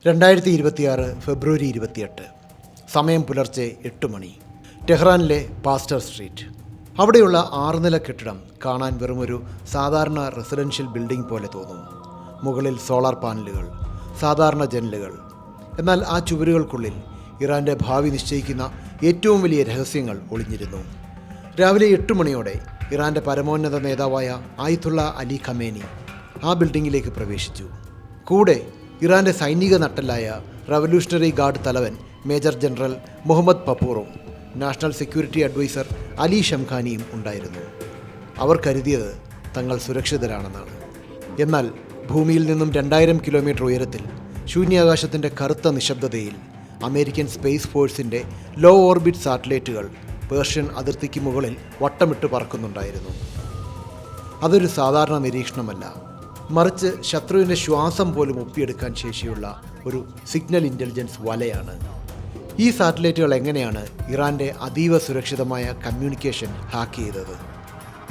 2026 ഫെബ്രുവരി 28 സമയം പുലർച്ചെ 8 മണി. ടെഹ്റാനിലെ pastor street. അവിടെയുള്ള 6 നില കെട്ടിടം കാണാൻ വെറുമൊരു സാധാരണ റെസിഡൻഷ്യൽ ബിൽഡിംഗ് പോലെ തോന്നും. മുകളിൽ സോളാർ പാനലുകൾ, സാധാരണ ജനലുകൾ. എന്നാൽ ആ ചുവരുകൾക്കുള്ളിൽ ഇറാൻ്റെ ഭാവി നിശ്ചയിക്കുന്ന ഏറ്റവും വലിയ രഹസ്യങ്ങൾ ഒളിഞ്ഞിരുന്നു. രാവിലെ 8 മണിയോടെ ഇറാൻ്റെ പരമോന്നത നേതാവായ ആയത്തുള്ള അലി ഖമേനി ആ ബിൽഡിങ്ങിലേക്ക് പ്രവേശിച്ചു. കൂടെ ഇറാൻ്റെ സൈനിക നട്ടലായ റവല്യൂഷണറി ഗാർഡ് തലവൻ മേജർ ജനറൽ മുഹമ്മദ് പപ്പൂറും നാഷണൽ സെക്യൂരിറ്റി അഡ്വൈസർ അലി ഷംഖാനിയും ഉണ്ടായിരുന്നു. അവർ കരുതിയത് തങ്ങൾ സുരക്ഷിതരാണെന്നാണ്. എന്നാൽ ഭൂമിയിൽ നിന്നും 2000 കിലോമീറ്റർ ഉയരത്തിൽ ശൂന്യാകാശത്തിൻ്റെ കറുത്ത നിശബ്ദതയിൽ അമേരിക്കൻ സ്പേസ് ഫോഴ്സിൻ്റെ ലോ ഓർബിറ്റ് സാറ്റലൈറ്റുകൾ പേർഷ്യൻ അതിർത്തിക്ക് മുകളിൽ വട്ടമിട്ട് പറക്കുന്നുണ്ടായിരുന്നു. അതൊരു സാധാരണ നിരീക്ഷണമല്ല, മറിച്ച് ശത്രുവിൻ്റെ ശ്വാസം പോലും ഒപ്പിയെടുക്കാൻ ശേഷിയുള്ള ഒരു സിഗ്നൽ ഇൻ്റലിജൻസ് വലയാണ്. ഈ സാറ്റലൈറ്റുകൾ എങ്ങനെയാണ് ഇറാൻ്റെ അതീവ സുരക്ഷിതമായ കമ്മ്യൂണിക്കേഷൻ ഹാക്ക് ചെയ്തത്?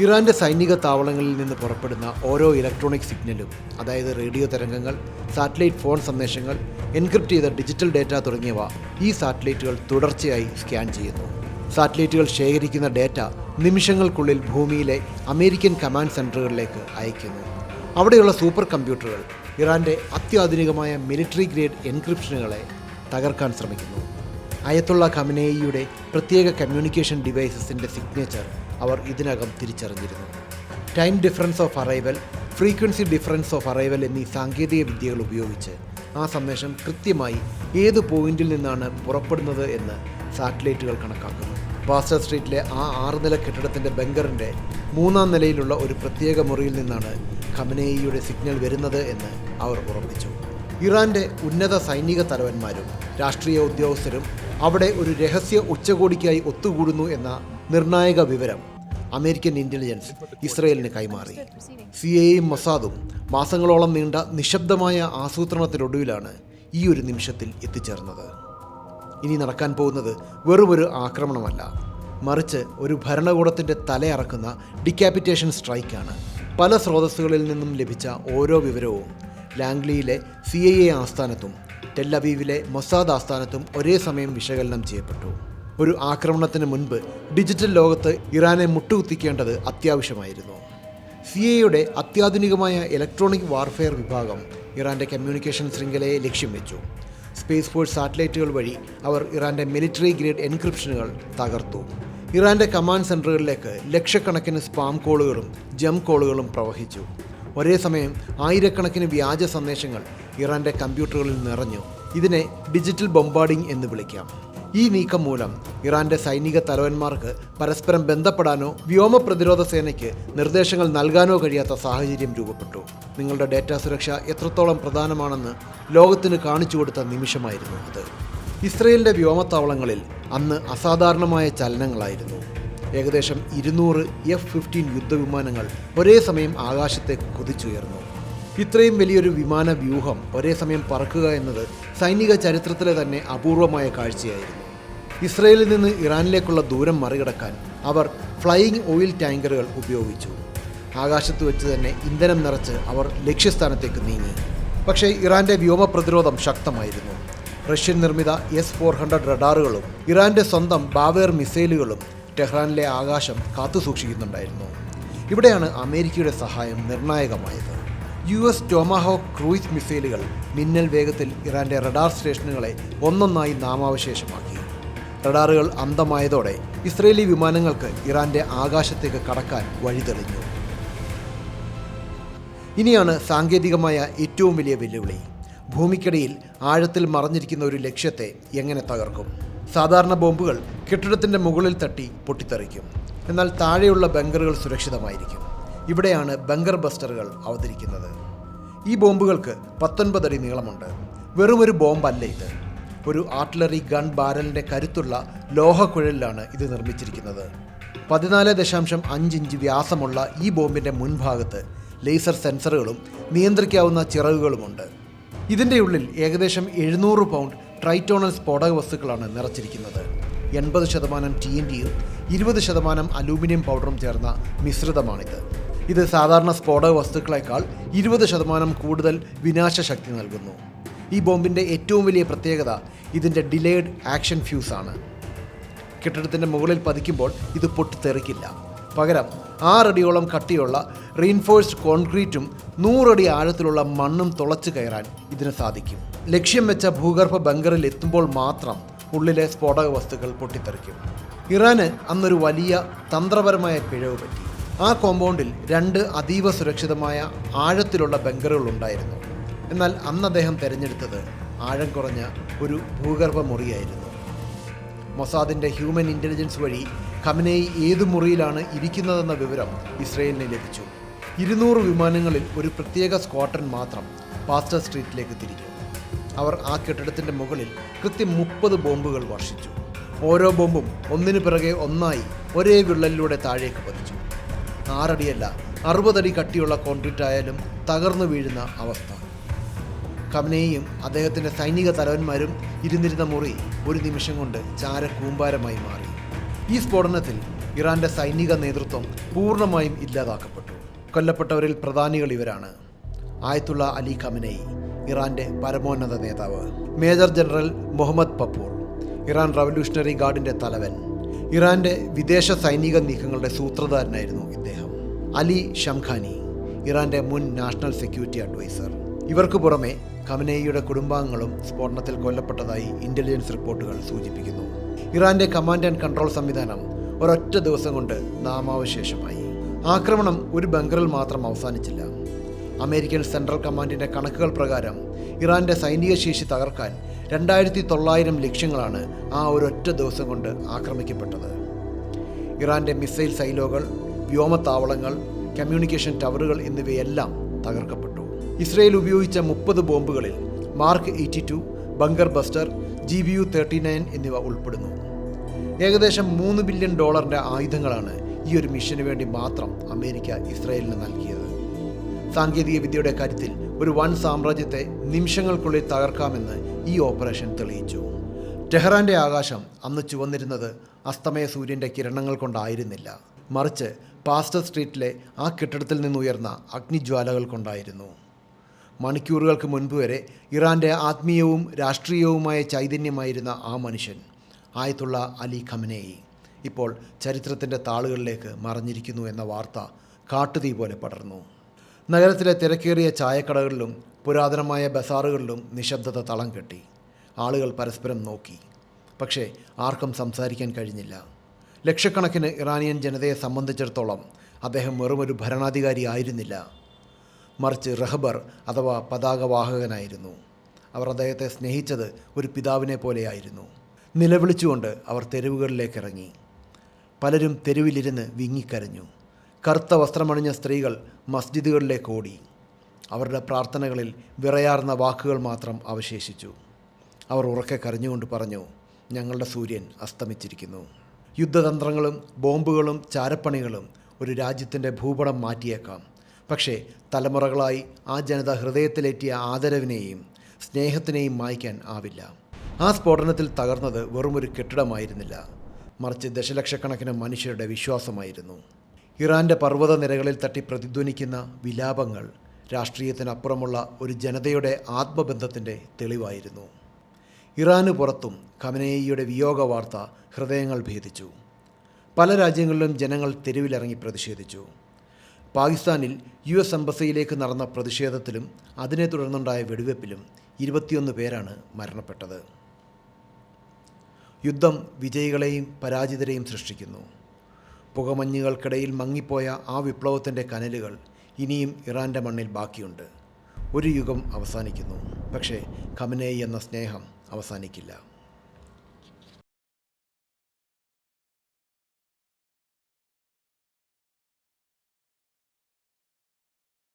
ഇറാൻ്റെ സൈനിക താവളങ്ങളിൽ നിന്ന് പുറപ്പെടുന്ന ഓരോ ഇലക്ട്രോണിക് സിഗ്നലും, അതായത് റേഡിയോ തരംഗങ്ങൾ, സാറ്റലൈറ്റ് ഫോൺ സന്ദേശങ്ങൾ, എൻക്രിപ്റ്റ് ചെയ്ത ഡിജിറ്റൽ ഡാറ്റ തുടങ്ങിയവ ഈ സാറ്റലൈറ്റുകൾ തുടർച്ചയായി സ്കാൻ ചെയ്യുന്നു. സാറ്റലൈറ്റുകൾ ശേഖരിക്കുന്ന ഡാറ്റ നിമിഷങ്ങൾക്കുള്ളിൽ ഭൂമിയിലെ അമേരിക്കൻ കമാൻഡ് സെൻറ്ററുകളിലേക്ക് അയക്കുന്നു. അവിടെയുള്ള സൂപ്പർ കമ്പ്യൂട്ടറുകൾ ഇറാൻ്റെ അത്യാധുനികമായ മിലിറ്ററി ഗ്രേഡ് എൻക്രിപ്ഷനുകളെ തകർക്കാൻ ശ്രമിക്കുന്നു. അയത്തുള്ള ഖമനേയിയുടെ പ്രത്യേക കമ്മ്യൂണിക്കേഷൻ ഡിവൈസസിൻ്റെ സിഗ്നേച്ചർ അവർ ഇതിനകം തിരിച്ചറിഞ്ഞിരുന്നു. Time difference of arrival, frequency difference of arrival എന്നീ സാങ്കേതിക വിദ്യകൾ ഉപയോഗിച്ച് ആ സന്ദേശം കൃത്യമായി ഏത് പോയിന്റിൽ നിന്നാണ് പുറപ്പെടുന്നത് എന്ന് സാറ്റലൈറ്റുകൾ കണക്കാക്കുന്നു. പാസ്റ്റർ സ്ട്രീറ്റിലെ ആ 6 നില കെട്ടിടത്തിൻ്റെ ബങ്കറിൻ്റെ 3-ാം നിലയിലുള്ള ഒരു പ്രത്യേക മുറിയിൽ നിന്നാണ് ഖമനേയിയുടെ സിഗ്നൽ വരുന്നത് എന്ന് അവർ ഉറപ്പിച്ചു. ഇറാൻ്റെ ഉന്നത സൈനിക തലവന്മാരും രാഷ്ട്രീയ ഉദ്യോഗസ്ഥരും അവിടെ ഒരു രഹസ്യ ഉച്ചകോടിക്കായി ഒത്തുകൂടുന്നു എന്ന നിർണായക വിവരം അമേരിക്കൻ ഇൻ്റലിജൻസ് ഇസ്രയേലിന് കൈമാറി. CIA-യും മൊസാദും മാസങ്ങളോളം നീണ്ട നിശബ്ദമായ ആസൂത്രണത്തിനൊടുവിലാണ് ഈ ഒരു നിമിഷത്തിൽ എത്തിച്ചേർന്നത്. ഇനി നടക്കാൻ പോകുന്നത് വെറുമൊരു ആക്രമണമല്ല, മറിച്ച് ഒരു ഭരണകൂടത്തിൻ്റെ തലയറക്കുന്ന ഡിക്കാപ്പിറ്റേഷൻ സ്ട്രൈക്കാണ്. പല സ്രോതസ്സുകളിൽ നിന്നും ലഭിച്ച ഓരോ വിവരവും ലാംഗ്ലിയിലെ CIA ആസ്ഥാനത്തും ടെല്ലവീവിലെ മൊസാദ് ആസ്ഥാനത്തും ഒരേ സമയം വിശകലനം ചെയ്യപ്പെട്ടു. ഒരു ആക്രമണത്തിന് മുൻപ് ഡിജിറ്റൽ ലോകത്ത് ഇറാനെ മുട്ടുകുത്തിക്കേണ്ടത് അത്യാവശ്യമായിരുന്നു. CIA-യുടെ അത്യാധുനികമായ ഇലക്ട്രോണിക് വാർഫെയർ വിഭാഗം ഇറാൻ്റെ കമ്മ്യൂണിക്കേഷൻ ശൃംഖലയെ ലക്ഷ്യം വെച്ചു. സ്പേസ് ഫോഴ്സ് സാറ്റലൈറ്റുകൾ വഴി അവർ ഇറാൻ്റെ മിലിറ്ററി ഗ്രേഡ് എൻക്രിപ്ഷനുകൾ തകർത്തു. ഇറാൻ്റെ കമാൻഡ് സെൻറ്ററുകളിലേക്ക് ലക്ഷക്കണക്കിന് സ്പാം കോളുകളും ജംപ് കോളുകളും പ്രവഹിച്ചു. ഒരേ സമയം ആയിരക്കണക്കിന് വ്യാജ സന്ദേശങ്ങൾ ഇറാൻ്റെ കമ്പ്യൂട്ടറുകളിൽ നിറഞ്ഞു. ഇതിനെ ഡിജിറ്റൽ ബൊംബാർഡിംഗ് എന്ന് വിളിക്കാം. ഈ നീക്കം മൂലം ഇറാൻ്റെ സൈനിക തലവന്മാർക്ക് പരസ്പരം ബന്ധപ്പെടാനോ വ്യോമ പ്രതിരോധ സേനയ്ക്ക് നിർദ്ദേശങ്ങൾ നൽകാനോ കഴിയാത്ത സാഹചര്യം രൂപപ്പെട്ടു. നിങ്ങളുടെ ഡാറ്റ സുരക്ഷ എത്രത്തോളം പ്രധാനമാണെന്ന് ലോകത്തിന് കാണിച്ചു കൊടുത്ത നിമിഷമായിരുന്നു അത്. ഇസ്രയേലിൻ്റെ വ്യോമത്താവളങ്ങളിൽ അന്ന് അസാധാരണമായ ചലനങ്ങളായിരുന്നു. ഏകദേശം 200 F-15 യുദ്ധവിമാനങ്ങൾ ഒരേ സമയം ആകാശത്തേക്ക് കുതിച്ചുയർന്നു. ഇത്രയും വലിയൊരു വിമാന വ്യൂഹം ഒരേ സമയം പറക്കുക എന്നത് സൈനിക ചരിത്രത്തിലെ തന്നെ അപൂർവമായ കാഴ്ചയായിരുന്നു. ഇസ്രയേലിൽ നിന്ന് ഇറാനിലേക്കുള്ള ദൂരം മറികടക്കാൻ അവർ ഫ്ലൈയിങ് ഓയിൽ ടാങ്കറുകൾ ഉപയോഗിച്ചു. ആകാശത്ത് വെച്ച് തന്നെ ഇന്ധനം നിറച്ച് അവർ ലക്ഷ്യസ്ഥാനത്തേക്ക് നീങ്ങി. പക്ഷേ ഇറാൻ്റെ വ്യോമ പ്രതിരോധം ശക്തമായിരുന്നു. റഷ്യൻ നിർമ്മിത S-400 റഡാറുകളും ഇറാൻ്റെ സ്വന്തം ബാവേർ മിസൈലുകളും ടെഹ്റാനിലെ ആകാശം കാത്തുസൂക്ഷിക്കുന്നുണ്ടായിരുന്നു. ഇവിടെയാണ് അമേരിക്കയുടെ സഹായം നിർണായകമായത്. US ടോമാഹോക്ക് ക്രൂയിസ് മിസൈലുകൾ മിന്നൽ വേഗത്തിൽ ഇറാൻ്റെ റഡാർ സ്റ്റേഷനുകളെ ഒന്നൊന്നായി നാമാവശേഷമാക്കി. റഡാറുകൾ അന്ധമായതോടെ ഇസ്രയേലി വിമാനങ്ങൾക്ക് ഇറാൻ്റെ ആകാശത്തേക്ക് കടക്കാൻ വഴിതെളിഞ്ഞു. ഇനിയാണ് സാങ്കേതികമായ ഏറ്റവും വലിയ വെല്ലുവിളി. ഭൂമിക്കടിയിൽ ആഴത്തിൽ മറഞ്ഞിരിക്കുന്ന ഒരു ലക്ഷ്യത്തെ എങ്ങനെ തകർക്കും? സാധാരണ ബോംബുകൾ കെട്ടിടത്തിൻ്റെ മുകളിൽ തട്ടി പൊട്ടിത്തെറിക്കും, എന്നാൽ താഴെയുള്ള ബങ്കറുകൾ സുരക്ഷിതമായിരിക്കും. ഇവിടെയാണ് ബങ്കർ ബസ്റ്ററുകൾ അവതരിക്കുന്നത്. ഈ ബോംബുകൾക്ക് 19 അടി നീളമുണ്ട്. വെറുമൊരു ബോംബല്ല ഇത്. ഒരു ആർട്ടിലറി ഗൺ ബാരലിൻ്റെ കരുത്തുള്ള ലോഹക്കുഴലിലാണ് ഇത് നിർമ്മിച്ചിരിക്കുന്നത്. 14.5 ഇഞ്ച് വ്യാസമുള്ള ഈ ബോംബിൻ്റെ മുൻഭാഗത്ത് ലേസർ സെൻസറുകളും നിയന്ത്രിക്കാവുന്ന ചിറകുകളുമുണ്ട്. ഇതിൻ്റെ ഉള്ളിൽ ഏകദേശം 700 പൗണ്ട് ട്രൈറ്റോണൽ സ്ഫോടക വസ്തുക്കളാണ് നിറച്ചിരിക്കുന്നത്. 80% TNT-യും 20% അലൂമിനിയം പൗഡറും ചേർന്ന മിശ്രിതമാണിത്. ഇത് സാധാരണ സ്ഫോടക വസ്തുക്കളേക്കാൾ 20% കൂടുതൽ വിനാശശക്തി നൽകുന്നു. ഈ ബോംബിൻ്റെ ഏറ്റവും വലിയ പ്രത്യേകത ഇതിൻ്റെ ഡിലേഡ് ആക്ഷൻ ഫ്യൂസാണ്. കെട്ടിടത്തിൻ്റെ മുകളിൽ പതിക്കുമ്പോൾ ഇത് പൊട്ടിത്തെറിക്കില്ല. പകരം 6 അടിയോളം കട്ടിയുള്ള റീൻഫോഴ്സ്ഡ് കോൺക്രീറ്റും 100 അടി ആഴത്തിലുള്ള മണ്ണും തുളച്ചു കയറാൻ ഇതിന് സാധിക്കും. ലക്ഷ്യം വെച്ച ഭൂഗർഭ ബങ്കറിൽ എത്തുമ്പോൾ മാത്രം ഉള്ളിലെ സ്ഫോടക വസ്തുക്കൾ പൊട്ടിത്തെറിക്കും. ഇറാന് അന്നൊരു വലിയ തന്ത്രപരമായ പിഴവ് പറ്റി. ആ കോമ്പൗണ്ടിൽ 2 അതീവ സുരക്ഷിതമായ ആഴത്തിലുള്ള ബങ്കറുകൾ ഉണ്ടായിരുന്നു. എന്നാൽ അന്ന് അദ്ദേഹം തിരഞ്ഞെടുത്തത് ആഴം കുറഞ്ഞ ഒരു ഭൂഗർഭ മുറിയായിരുന്നു. മൊസാദിൻ്റെ ഹ്യൂമൻ ഇൻ്റലിജൻസ് വഴി ഖമനേയി ഏതു മുറിയിലാണ് ഇരിക്കുന്നതെന്ന വിവരം ഇസ്രയേലിന് ലഭിച്ചു. 200 വിമാനങ്ങളിൽ ഒരു പ്രത്യേക സ്ക്വാഡ്രൺ മാത്രം പാസ്റ്റർ സ്ട്രീറ്റിലേക്ക് തിരിഞ്ഞു. അവർ ആ കെട്ടിടത്തിൻ്റെ മുകളിൽ കൃത്യം 30 ബോംബുകൾ വർഷിച്ചു. ഓരോ ബോംബും ഒന്നിനു പിറകെ ഒന്നായി ഒരേ വിള്ളലിലൂടെ താഴേക്ക് പതിച്ചു. 6 അടിയല്ല 60 അടി കട്ടിയുള്ള കോൺക്രീറ്റ് ആയാലും തകർന്നു വീഴുന്ന അവസ്ഥ. ഖമനേയിയും അദ്ദേഹത്തിൻ്റെ സൈനിക തലവന്മാരും ഇരുന്നിരുന്ന മുറി ഒരു നിമിഷം കൊണ്ട് ചാരക്കൂമ്പാരമായി മാറി. ഈ സ്ഫോടനത്തിൽ ഇറാൻ്റെ സൈനിക നേതൃത്വം പൂർണ്ണമായും ഇല്ലാതാക്കപ്പെട്ടു. കൊല്ലപ്പെട്ടവരിൽ പ്രധാനികൾ ഇവരാണ്: ആയത്തുള്ള അലി ഖമനേയി, ഇറാൻ്റെ പരമോന്നത നേതാവ്; major general Mohammad Pakpour, Iran revolutionary ഗാർഡിൻ്റെ തലവൻ. ഇറാൻ്റെ വിദേശ സൈനിക നീക്കങ്ങളുടെ സൂത്രധാരനായിരുന്നു ഇദ്ദേഹം. അലി ഷംഖാനി, ഇറാൻ്റെ മുൻ നാഷണൽ സെക്യൂരിറ്റി അഡ്വൈസർ. ഇവർക്ക് പുറമെ ഖമനേയിയുടെ കുടുംബാംഗങ്ങളും സ്ഫോടനത്തിൽ കൊല്ലപ്പെട്ടതായി ഇൻ്റലിജൻസ് റിപ്പോർട്ടുകൾ സൂചിപ്പിക്കുന്നു. ഇറാൻ്റെ കമാൻഡ് ആൻഡ് കൺട്രോൾ സംവിധാനം ഒരൊറ്റ ദിവസം കൊണ്ട് നാമാവശേഷമായി. ആക്രമണം ഒരു ബങ്കറിൽ മാത്രം അവസാനിച്ചില്ല. അമേരിക്കൻ സെൻട്രൽ കമാൻഡിൻ്റെ കണക്കുകൾ പ്രകാരം ഇറാൻ്റെ സൈനിക ശേഷി തകർക്കാൻ 2900 ലക്ഷ്യങ്ങളാണ് ആ ഒരൊറ്റ ദിവസം കൊണ്ട് ആക്രമിക്കപ്പെട്ടത്. ഇറാൻ്റെ മിസൈൽ സൈലോകൾ, വ്യോമത്താവളങ്ങൾ, കമ്മ്യൂണിക്കേഷൻ ടവറുകൾ എന്നിവയെല്ലാം തകർക്കപ്പെട്ടു. ഇസ്രയേൽ ഉപയോഗിച്ച 30 ബോംബുകളിൽ മാർക്ക് 82, ബങ്കർ ബസ്റ്റർ, GBU-39 എന്നിവ ഉൾപ്പെടുന്നു. ഏകദേശം $3 ബില്യൺ ആയുധങ്ങളാണ് ഈ ഒരു മിഷന് വേണ്ടി മാത്രം അമേരിക്ക ഇസ്രയേലിന് നൽകിയത്. സാങ്കേതിക വിദ്യയുടെ കാര്യത്തിൽ ഒരു വൻ സാമ്രാജ്യത്തെ നിമിഷങ്ങൾക്കുള്ളിൽ തകർക്കാമെന്ന് ഈ ഓപ്പറേഷൻ തെളിയിച്ചു. ടെഹ്റാൻ്റെ ആകാശം അന്ന് ചുവന്നിരുന്നത് അസ്തമയ സൂര്യൻ്റെ കിരണങ്ങൾ കൊണ്ടായിരുന്നില്ല, മറിച്ച് പാസ്റ്റർ സ്ട്രീറ്റിലെ ആ കെട്ടിടത്തിൽ നിന്നുയർന്ന അഗ്നിജ്വാലകൾ കൊണ്ടായിരുന്നു. മണിക്കൂറുകൾക്ക് മുൻപ് വരെ ഇറാൻ്റെ ആത്മീയവും രാഷ്ട്രീയവുമായ ചൈതന്യമായിരുന്ന ആ മനുഷ്യൻ, ആയത്തുള്ള അലി ഖമനേയി, ഇപ്പോൾ ചരിത്രത്തിൻ്റെ താളുകളിലേക്ക് മറഞ്ഞിരിക്കുന്നു എന്ന വാർത്ത കാട്ടുതീ പോലെ പടർന്നു. നഗരത്തിലെ തിരക്കേറിയ ചായക്കടകളിലും പുരാതനമായ ബസാറുകളിലും നിശബ്ദത തളം കെട്ടി. ആളുകൾ പരസ്പരം നോക്കി. പക്ഷേ ആർക്കും സംസാരിക്കാൻ കഴിഞ്ഞില്ല. ലക്ഷക്കണക്കിന് ഇറാനിയൻ ജനതയെ സംബന്ധിച്ചിടത്തോളം അദ്ദേഹം വെറുമൊരു ഭരണാധികാരി ആയിരുന്നില്ല, മറിച്ച് റഹബർ അഥവാ പതാകവാഹകനായിരുന്നു. അവർ അദ്ദേഹത്തെ സ്നേഹിച്ചത് ഒരു പിതാവിനെ പോലെയായിരുന്നു. നിലവിളിച്ചുകൊണ്ട് അവർ തെരുവുകളിലേക്ക് ഇറങ്ങി. പലരും തെരുവിലിരുന്ന് വിങ്ങിക്കരഞ്ഞു. കറുത്ത വസ്ത്രമണിഞ്ഞ സ്ത്രീകൾ മസ്ജിദുകളിലേക്ക് ഓടി. അവരുടെ പ്രാർത്ഥനകളിൽ വിറയാർന്ന വാക്കുകൾ മാത്രം അവശേഷിച്ചു. അവർ ഉറക്കെ കരഞ്ഞുകൊണ്ട് പറഞ്ഞു, ഞങ്ങളുടെ സൂര്യൻ അസ്തമിച്ചിരിക്കുന്നു. യുദ്ധതന്ത്രങ്ങളും ബോംബുകളും ചാരപ്പണികളും ഒരു രാജ്യത്തിൻ്റെ ഭൂപടം മാറ്റിയേക്കാം. പക്ഷേ തലമുറകളായി ആ ജനത ഹൃദയത്തിലേറ്റിയ ആദരവിനെയും സ്നേഹത്തിനെയും മായ്ക്കാൻ ആവില്ല. ആ സ്ഫോടനത്തിൽ തകർന്നത് വെറുമൊരു കെട്ടിടമായിരുന്നില്ല, മറിച്ച് ദശലക്ഷക്കണക്കിന് മനുഷ്യരുടെ വിശ്വാസമായിരുന്നു. ഇറാൻ്റെ പർവ്വത നിരകളിൽ തട്ടി പ്രതിധ്വനിക്കുന്ന വിലാപങ്ങൾ രാഷ്ട്രീയത്തിനപ്പുറമുള്ള ഒരു ജനതയുടെ ആത്മബന്ധത്തിൻ്റെ തെളിവായിരുന്നു. ഇറാന് പുറത്തും ഖമനേയിയുടെ വിയോഗ വാർത്ത ഹൃദയങ്ങൾ ഭേദിച്ചു. പല രാജ്യങ്ങളിലും ജനങ്ങൾ തെരുവിലിറങ്ങി പ്രതിഷേധിച്ചു. പാകിസ്ഥാനിൽ US എംബസിയിലേക്ക് നടന്ന പ്രതിഷേധത്തിലും അതിനെ തുടർന്നുണ്ടായ വെടിവെപ്പിലും 21 പേരാണ് മരണപ്പെട്ടത്. യുദ്ധം വിജയികളെയും പരാജിതരെയും സൃഷ്ടിക്കുന്നു. പുകമഞ്ഞുകൾക്കിടയിൽ മങ്ങിപ്പോയ ആ വിപ്ലവത്തിൻ്റെ കനലുകൾ ഇനിയും ഇറാൻ്റെ മണ്ണിൽ ബാക്കിയുണ്ട്. ഒരു യുഗം അവസാനിക്കുന്നു, പക്ഷേ ഖമനേയി എന്ന സ്നേഹം അവസാനിക്കില്ല.